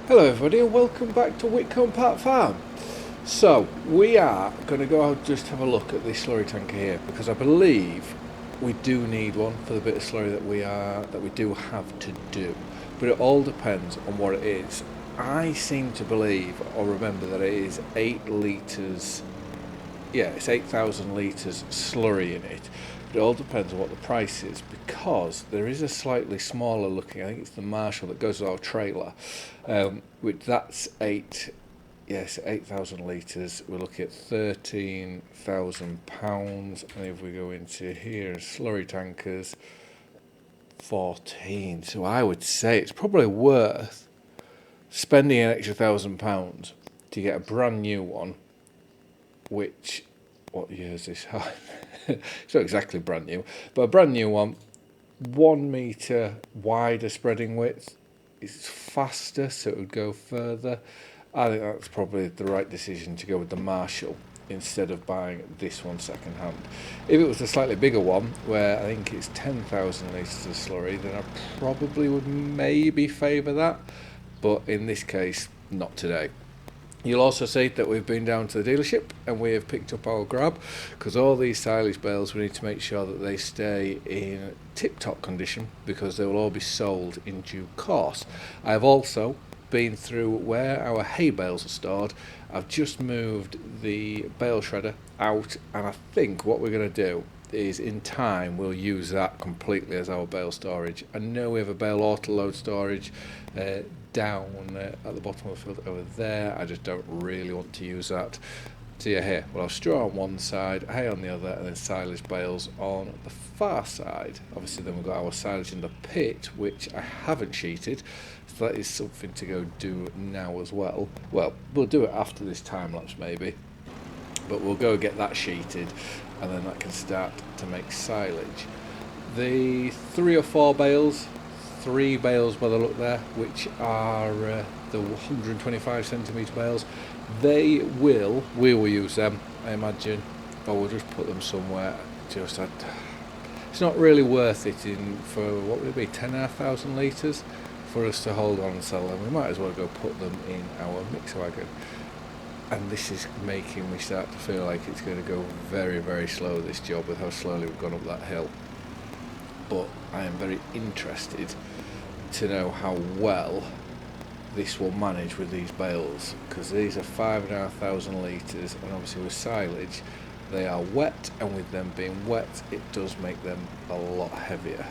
Hello everybody and welcome back to Witcombe Park Farm. So we are going to go out and just have a look at this slurry tanker here because I believe we do need one for the bit of slurry that we do have to do. But it all depends on what it is. I seem to believe or remember that it is 8 litres, yeah, it's 8,000 litres slurry in it. But it all depends on what the price is because there is a slightly smaller looking, I think it's the Marshall that goes with our trailer, which that's 8,000 litres. We're looking at £13,000, and if we go into here, slurry tankers, 14. So I would say it's probably worth spending an extra £1,000 to get a brand new one, which, what year is this? It's not exactly brand new, but a brand new one, 1 metre wider spreading width. It's faster, so it would go further. I think that's probably the right decision to go with the Marshall instead of buying this one second hand. If it was a slightly bigger one, where I think it's 10,000 litres of slurry, then I probably would maybe favour that. But in this case, not today. You'll also see that we've been down to the dealership and we have picked up our grab, because all these silage bales, we need to make sure that they stay in tip-top condition because they will all be sold in due course. I have also been through where our hay bales are stored. I've just moved the bale shredder out, and I think what we're going to do is in time we'll use that completely as our bale storage. I know we have a bale auto load storage down at the bottom of the field over there. I just don't really want to use that. So yeah, here we'll have straw on one side, hay on the other, and then silage bales on the far side. Obviously then we've got our silage in the pit, which I haven't sheeted, so that is something to go do now as well. Well, we'll do it after this time lapse maybe, but we'll go get that sheeted and then that can start to make silage. The 3 or 4 bales, 3 bales by the look there, which are the 125 centimetre bales, we will use them, I imagine, or we'll just put them somewhere. It's not really worth it for what would it be, 10,500 litres for us to hold on and sell them. We might as well go put them in our mixer wagon. And this is making me start to feel like it's going to go very, very slow, this job, with how slowly we've gone up that hill. But I am very interested to know how well this will manage with these bales, because these are 5,500 litres, and obviously with silage they are wet, and with them being wet it does make them a lot heavier.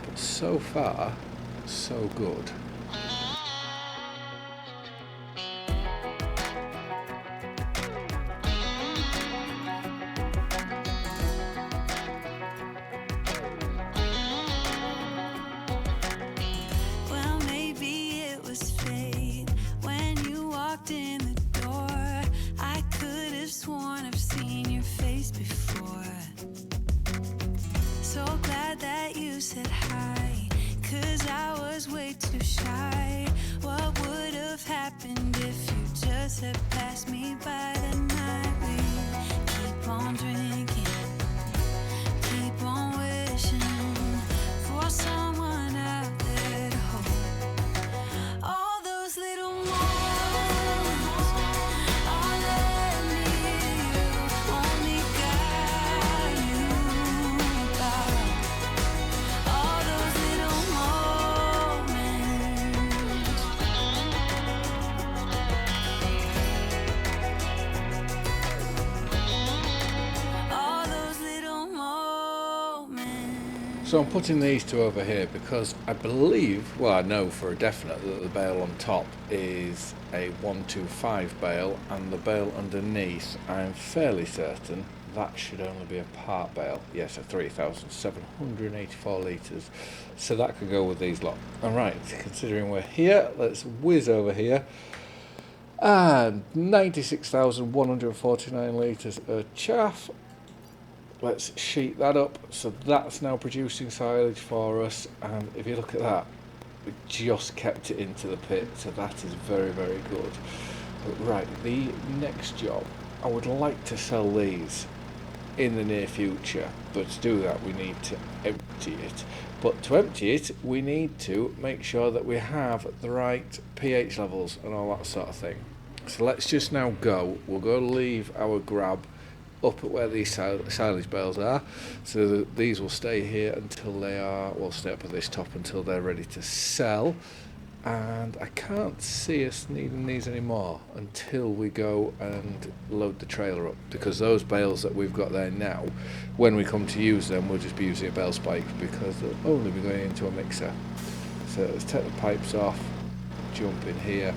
But so far so good. Had passed me by the night. We keep on drinking, keep on wishing for someone out there to hold. All those little moments are let me you, only God knew about. All those little moments. So I'm putting these two over here because I believe, well I know for a definite that the bale on top is a 125 bale, and the bale underneath I'm fairly certain that should only be a part bale. Yes, a 3,784 litres. So that could go with these lot. Alright, considering we're here, let's whiz over here. And 96,149 litres of chaff. Let's sheet that up. So that's now producing silage for us, and if you look at that, we just kept it into the pit, so that is very, very good. But right, the next job, I would like to sell these in the near future, but to do that we need to empty it. But to empty it, we need to make sure that we have the right pH levels and all that sort of thing. So let's just now go. We'll go leave our grab up at where these silage bales are, so that these will stay here until they are, we'll stay up at this top until they're ready to sell. And I can't see us needing these anymore until we go and load the trailer up, because those bales that we've got there now, when we come to use them, we'll just be using a bale spike because they'll only be going into a mixer. So let's take the pipes off, jump in here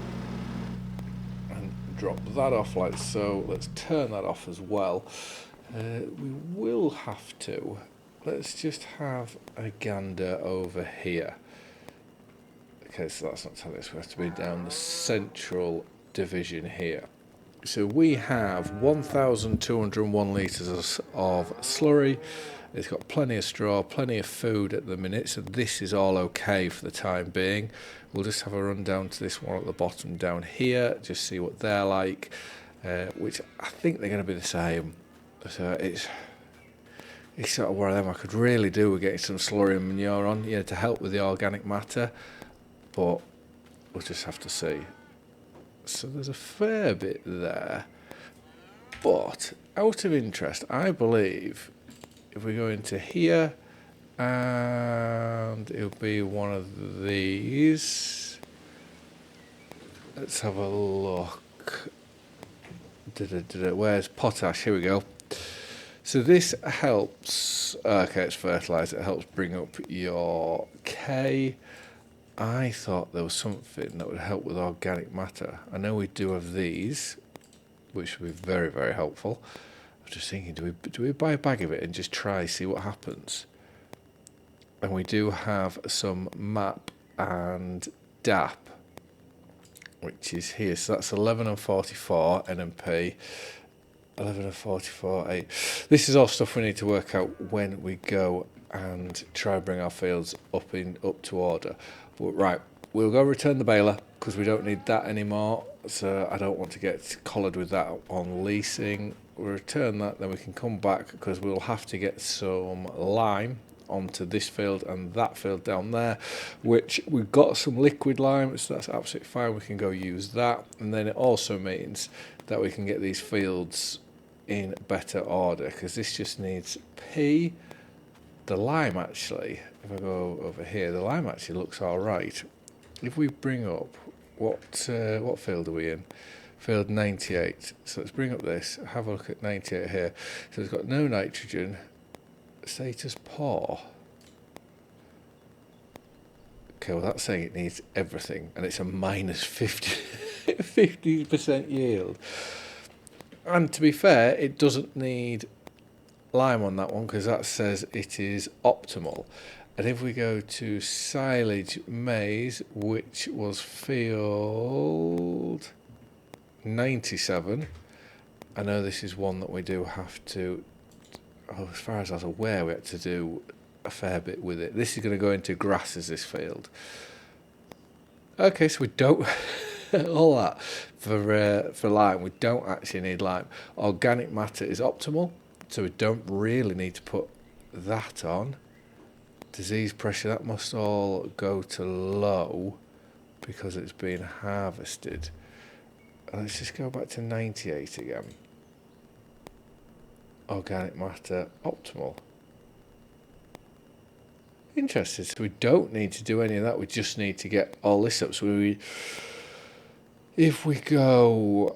and drop that off like so. Let's turn that off as well. We will have to, let's just have a gander over here. Okay, so that's not telling us, we have to be down the central division here. So we have 1,201 litres of slurry. It's got plenty of straw, plenty of food at the minute, so this is all okay for the time being. We'll just have a run down to this one at the bottom down here, just see what they're like, which I think they're going to be the same. So it's sort of one of them I could really do with getting some slurry and manure on, you know, to help with the organic matter. But we'll just have to see. So there's a fair bit there. But out of interest, I believe if we go into here, and it'll be one of these. Let's have a look. Where's potash? Here we go. So this helps, okay, it's fertilizer. It helps bring up your K. I thought there was something that would help with organic matter. I know we do have these, which would be very, very helpful. I was just thinking, do we buy a bag of it and just try, see what happens? And we do have some MAP and DAP, which is here. So that's 11 and 44 NMP, 11 and 44 8. This is all stuff we need to work out when we go and try and bring our fields up to order. But right, we'll go return the baler because we don't need that anymore. So I don't want to get collared with that on leasing. We'll return that, then we can come back because we'll have to get some lime onto this field and that field down there, which we've got some liquid lime, so that's absolutely fine. We can go use that, and then it also means that we can get these fields in better order because this just needs P. The lime actually, if I go over here, the lime actually looks all right. If we bring up, what field are we in? Field 98. So let's bring up this, have a look at 98 here. So it's got no nitrogen, status poor. Okay, well that's saying it needs everything, and it's a minus 50% yield. And to be fair, it doesn't need lime on that one because that says it is optimal. And if we go to silage maize, which was field 97, I know this is one that we do have to, as far as I was aware, we had to do a fair bit with it. This is going to go into grasses, this field. Okay, so we don't all that for lime. We don't actually need lime. Organic matter is optimal, so we don't really need to put that on. Disease pressure, that must all go to low because it's been harvested. And let's just go back to 98 again. Organic matter optimal. Interesting. So we don't need to do any of that. We just need to get all this up. So if we go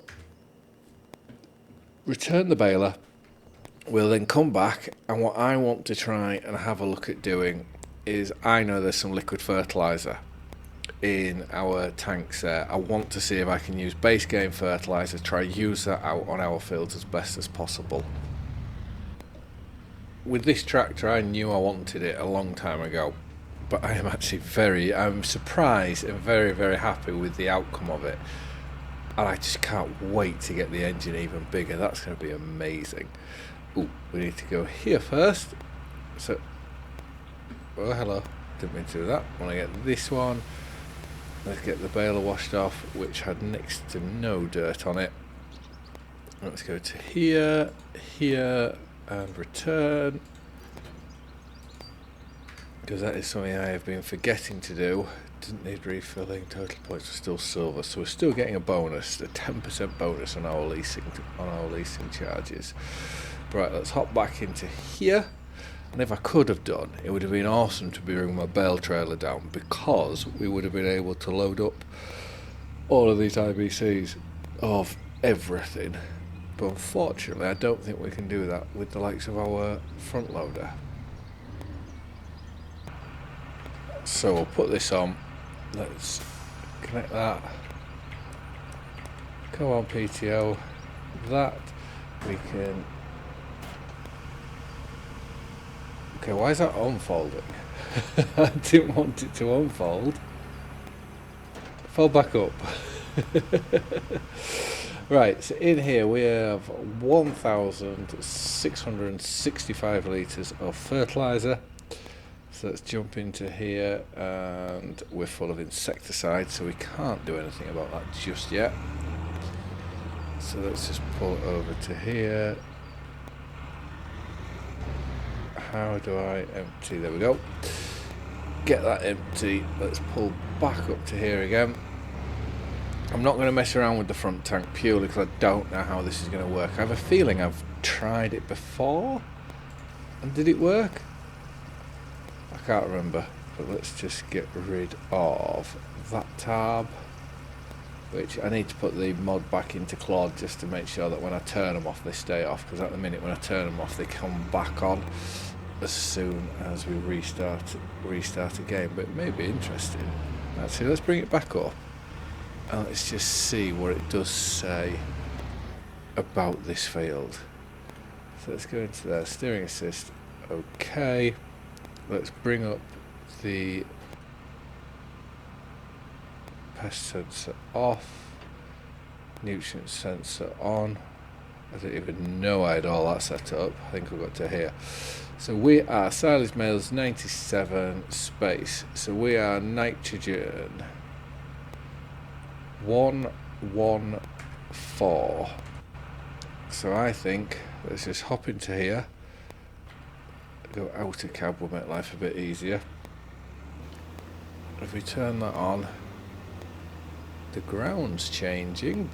return the baler, we'll then come back, and what I want to try and have a look at doing is, I know there's some liquid fertilizer in our tanks there. I want to see if I can use base game fertilizer, try use that out on our fields as best as possible. With this tractor, I knew I wanted it a long time ago, but I am actually I'm surprised and very, very happy with the outcome of it. And I just can't wait to get the engine even bigger. That's going to be amazing. Ooh, we need to go here first. So, oh hello, didn't mean to do that. I want to get this one. Let's get the baler washed off, which had next to no dirt on it. Let's go to here, here, and return, because that is something I have been forgetting to do. Didn't need refilling. Total points are still silver, so we're still getting a bonus, a 10% bonus on our leasing charges. Right, let's hop back into here. And if I could have done, it would have been awesome to bring my bale trailer down, because we would have been able to load up all of these IBCs of everything. But unfortunately, I don't think we can do that with the likes of our front loader. So we'll put this on. Let's connect that. Come on, PTO. That we can. Okay, why is that unfolding? I didn't want it to unfold. Fall back up. Right, so in here we have 1,665 litres of fertiliser. So let's jump into here, and we're full of insecticide, so we can't do anything about that just yet. So let's just pull it over to here. How do I empty? There we go. Get that empty. Let's pull back up to here again. I'm not going to mess around with the front tank purely because I don't know how this is going to work. I have a feeling I've tried it before. And did it work? I can't remember. But let's just get rid of that tab. Which I need to put the mod back into Claude just to make sure that when I turn them off they stay off. Because at the minute when I turn them off they come back on as soon as we restart a game. But it may be interesting. Actually, let's bring it back up. And let's just see what it does say about this field. So let's go into there, steering assist, okay. Let's bring up the pest sensor off, nutrient sensor on. I didn't even know I had all that set up. I think I got to here. So we are silage males 97 space. So we are nitrogen 114. So I think let's just hop into here, go out of cab, will make life a bit easier. If we turn that on, the ground's changing,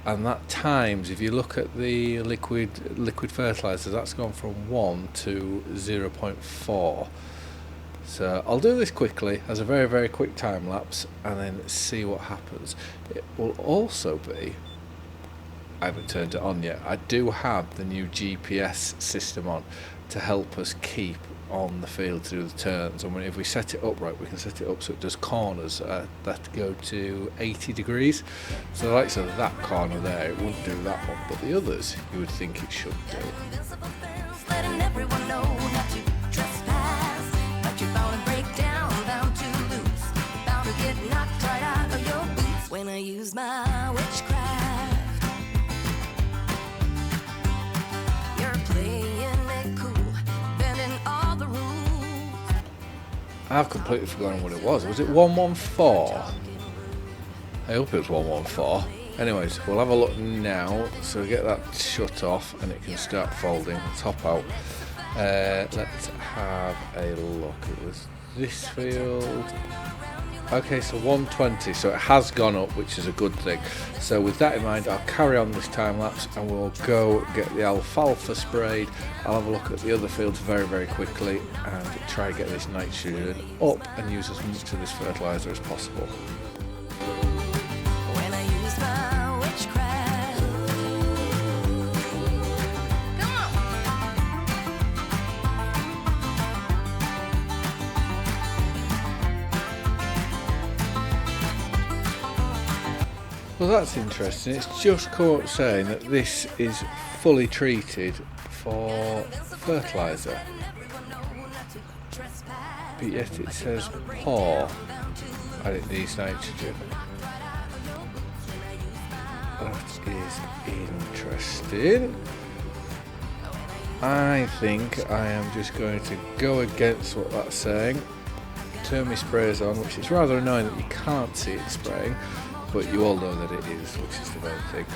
and that times, if you look at the liquid fertilizer, that's gone from 1 to 0.4. So I'll do this quickly as a very, very quick time lapse and then see what happens. It will also be, I haven't turned it on yet, I do have the new GPS system on to help us keep on the field to do the turns. And if we set it up right, we can set it up so it does corners that go to 80 degrees. So the likes of that corner there, it wouldn't do that one, but the others you would think it should do. When I use my witchcraft, you're playing it cool, bending all the rules. I've completely forgotten what it was. Was it 114? I hope it was 114. Anyways, we'll have a look now. So get that shut off and it can start folding. Let's hop out. Let's have a look. It was this field. Okay, so 120, so it has gone up, which is a good thing. So with that in mind, I'll carry on this time lapse and we'll go get the alfalfa sprayed. I'll have a look at the other fields very, very quickly and try and get this nitrogen up and use as much of this fertilizer as possible. When I use my witchcraft. Well, that's interesting. It's just come up saying that this is fully treated for fertiliser, but yet it says pour and it needs nitrogen. That is interesting. I think I am just going to go against what that's saying, turn my sprayers on, which is rather annoying that you can't see it spraying. but you all know that it is, which is the main thing.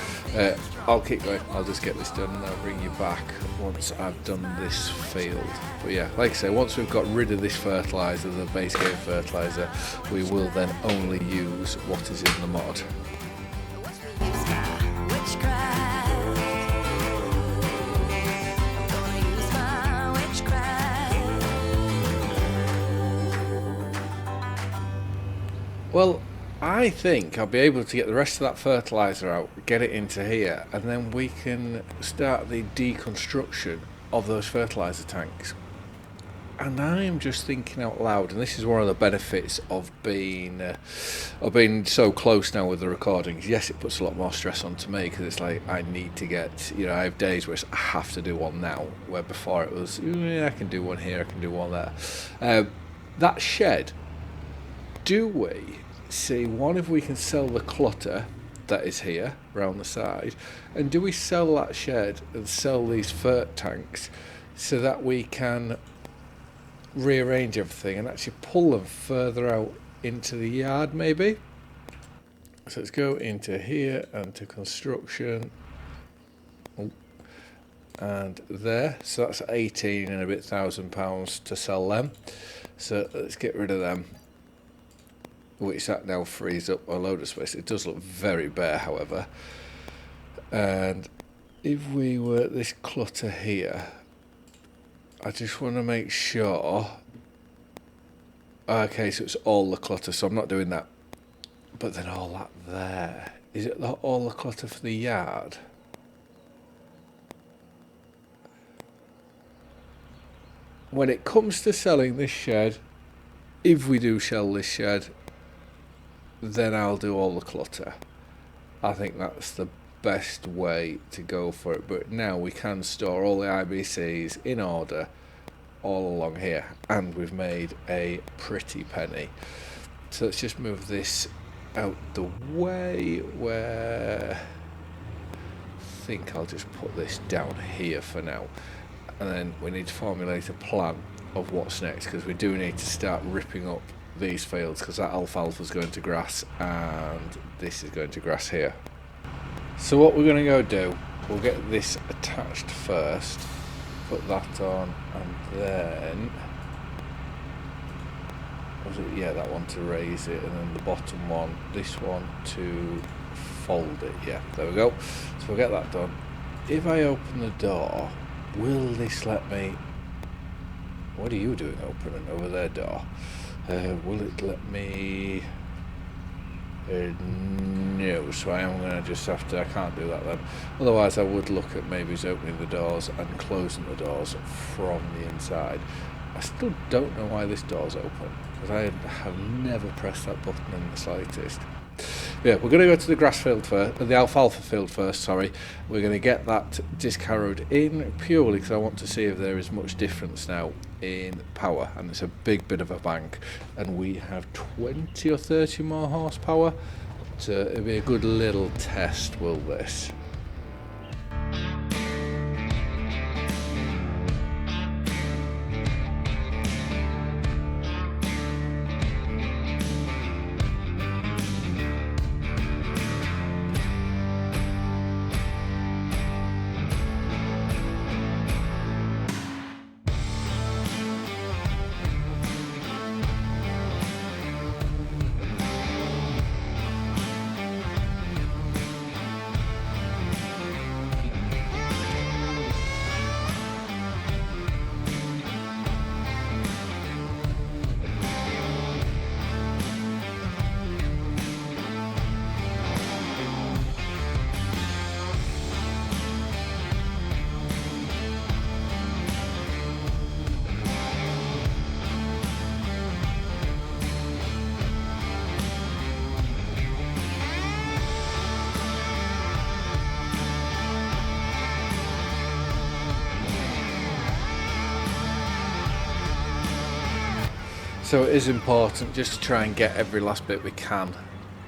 I'll keep going. I'll just get this done and I'll bring you back once I've done this field. But yeah, like I say, once we've got rid of this fertiliser, the base game fertiliser, we will then only use what is in the mod. Well, I think I'll be able to get the rest of that fertiliser out, get it into here, and then we can start the deconstruction of those fertiliser tanks. And I am just thinking out loud, and this is one of the benefits of being so close now with the recordings. Yes, it puts a lot more stress onto me because it's like I need to get, I have days where I have to do one now, where before it was, I can do one here, I can do one there. That shed, do we see one if we can sell the clutter that is here around the side, and do we sell that shed and sell these fert tanks so that we can rearrange everything and actually pull them further out into the yard maybe? So let's go into here and to construction. And there, so that's 18 and a bit £1,000 to sell them. So let's get rid of them, which that now frees up a load of space. It does look very bare, however. And if we were this clutter here, I just want to make sure. Okay, so it's all the clutter, so I'm not doing that. But then all that there, is it all the clutter for the yard? When it comes to selling this shed, if we do sell this shed, then I'll do all the clutter. I think that's the best way to go for it. But now we can store all the IBCs in order all along here, and we've made a pretty penny. So let's just move this out the way, where I think I'll just put this down here for now, and then we need to formulate a plan of what's next, because we do need to start ripping up these fields, because that alfalfa is going to grass and this is going to grass here. So what we're going to go do, we'll get this attached first, put that on, and then was it, yeah, that one to raise it, and then the bottom one, this one to fold it. Yeah, there we go. So we'll get that done. If I open the door, will this let me? What are you doing opening over their door? Will it let me? No, so I am going to just have to, I can't do that then. Otherwise I would look at maybe opening the doors and closing the doors from the inside. I still don't know why this door's open, because I have never pressed that button in the slightest. Yeah, we're going to go to the grass field first, the alfalfa field first, sorry. We're going to get that discarrowed in, purely because I want to see if there is much difference now in power, and it's a big bit of a bank, and we have 20 or 30 more horsepower, so it'll be a good little test, will this? So it is important just to try and get every last bit we can,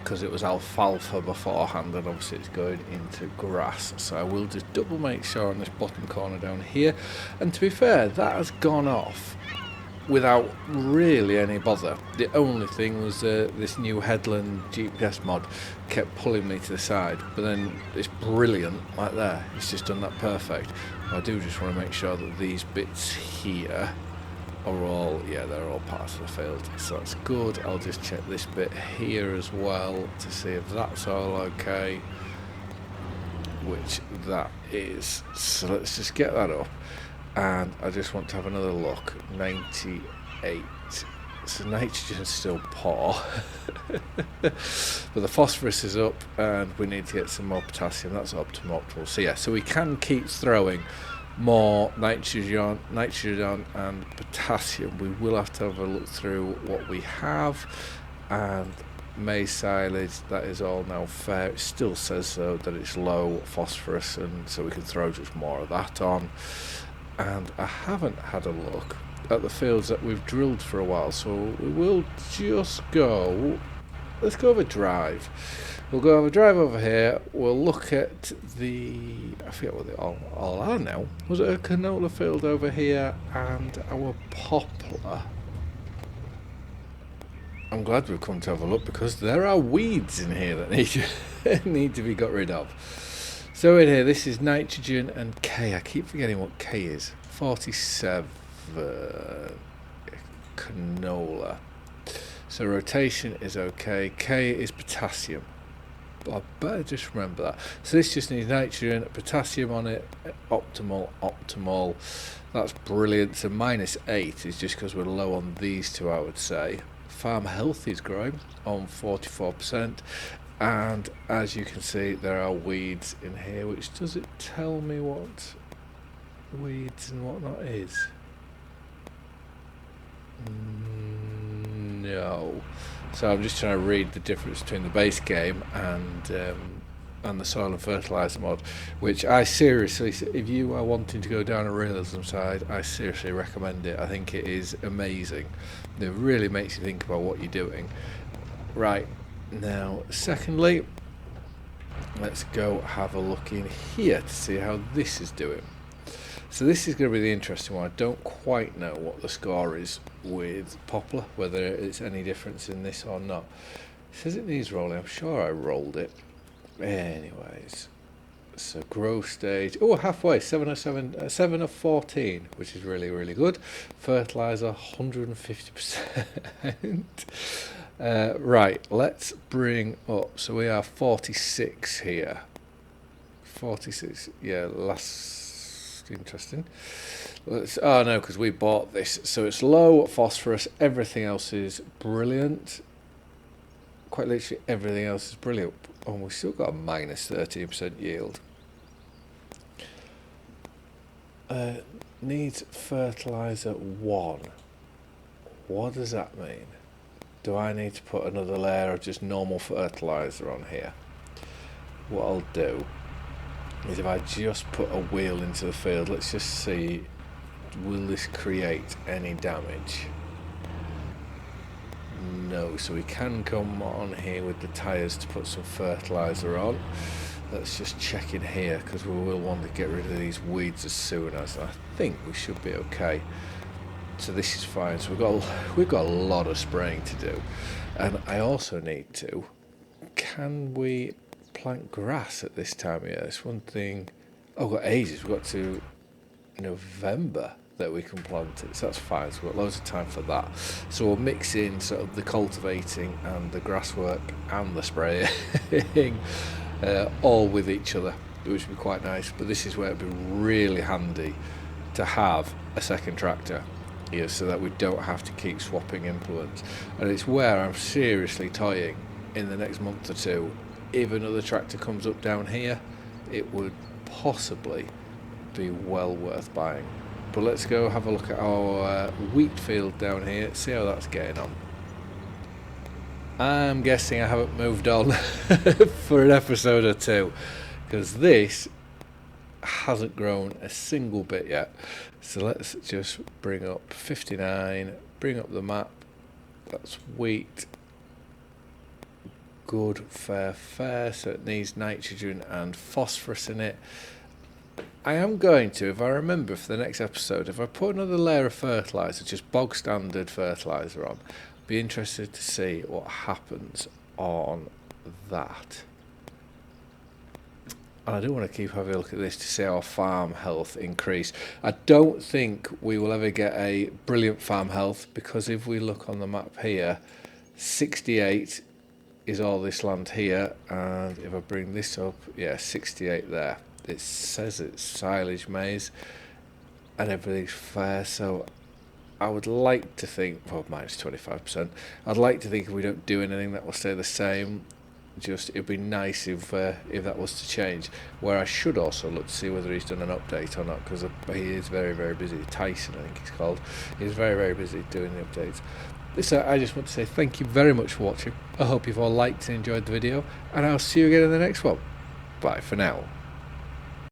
because it was alfalfa beforehand and obviously it's going into grass. So I will just double make sure on this bottom corner down here. And to be fair, that has gone off without really any bother. The only thing was this new Headland GPS mod kept pulling me to the side, but then it's brilliant like there. It's just done that perfect. I do just want to make sure that these bits here are all, yeah, they're all parts of the field, so that's good. I'll just check this bit here as well to see if that's all okay, which that is. So let's just get that up, and I just want to have another look. 98, so nitrogen's still poor but the phosphorus is up, and we need to get some more potassium. That's optimal. So yeah, so we can keep throwing more nitrogen and potassium. We will have to have a look through what we have. And maize silage, that is all now fair. It still says though that it's low phosphorus, and so we can throw just more of that on. And I haven't had a look at the fields that we've drilled for a while, so we will just go, let's go have a drive. We'll go have a drive over here. We'll look at the, I forget what they all are now. Was it a canola field over here and our poplar? I'm glad we've come to have a look, because there are weeds in here that need to be got rid of. So in here, this is nitrogen and K. I keep forgetting what K is. 47 canola. So rotation is okay. K is potassium. I better just remember that. So this just needs nitrogen, potassium on it, optimal. That's brilliant. So -8 is just because we're low on these two, I would say. Farm health is growing on 44%. And as you can see, there are weeds in here, which does it tell me what weeds and whatnot is? No. So I'm just trying to read the difference between the base game and the Soil and Fertilizer mod, which I seriously, if you are wanting to go down a realism side, I seriously recommend it. I think it is amazing. It really makes you think about what you're doing. Right, now secondly, let's go have a look in here to see how this is doing. So this is going to be the interesting one. I don't quite know what the score is with poplar, whether it's any difference in this or not. It says it needs rolling. I'm sure I rolled it. Anyways, so growth stage. Oh, halfway. 7 of 14, which is really, really good. Fertilizer, 150%. Right, let's bring up. So we are 46 here. 46. Yeah, last. Interesting. Oh no, because we bought this, so it's low phosphorus. Everything else is brilliant. Quite literally everything else is brilliant. Oh, we've still got a -13% yield. Needs fertilizer 1. What does that mean? Do I need to put another layer of just normal fertilizer on here? What I'll do is, if I just put a wheel into the field, let's just see, will this create any damage? No, so we can come on here with the tyres to put some fertilizer on. Let's just check in here, because we will want to get rid of these weeds as soon as. I think we should be okay. So this is fine. So we've got a lot of spraying to do, and I also need to. Can we plant grass at this time of year? It's one thing. Oh, we've got ages. We've got to November that we can plant it, so that's fine. So we've got loads of time for that. So we'll mix in sort of the cultivating and the grass work and the spraying all with each other, which would be quite nice. But this is where it'd be really handy to have a second tractor here, so that we don't have to keep swapping implements. And it's where I'm seriously toying in the next month or two. If another tractor comes up down here, it would possibly be well worth buying. But let's go have a look at our wheat field down here, see how that's getting on. I'm guessing I haven't moved on for an episode or two, because this hasn't grown a single bit yet. So let's just bring up 59, bring up the map. That's wheat. Good, fair. So it needs nitrogen and phosphorus in it. I am going to, if I remember for the next episode, if I put another layer of fertiliser, just bog standard fertiliser on, I'd be interested to see what happens on that. And I do want to keep having a look at this to see our farm health increase. I don't think we will ever get a brilliant farm health, because if we look on the map here, 68 is all this land here, and if I bring this up, yeah, 68 there. It says it's silage maize and everything's fair, so I would like to think, well, minus 25%, I'd like to think if we don't do anything that will stay the same. Just, it'd be nice if that was to change. Where I should also look to see whether he's done an update or not, because he is very, very busy. Tyson, I think he's called. He's very, very busy doing the updates. So I just want to say thank you very much for watching. I hope you've all liked and enjoyed the video, and I'll see you again in the next one. Bye for now.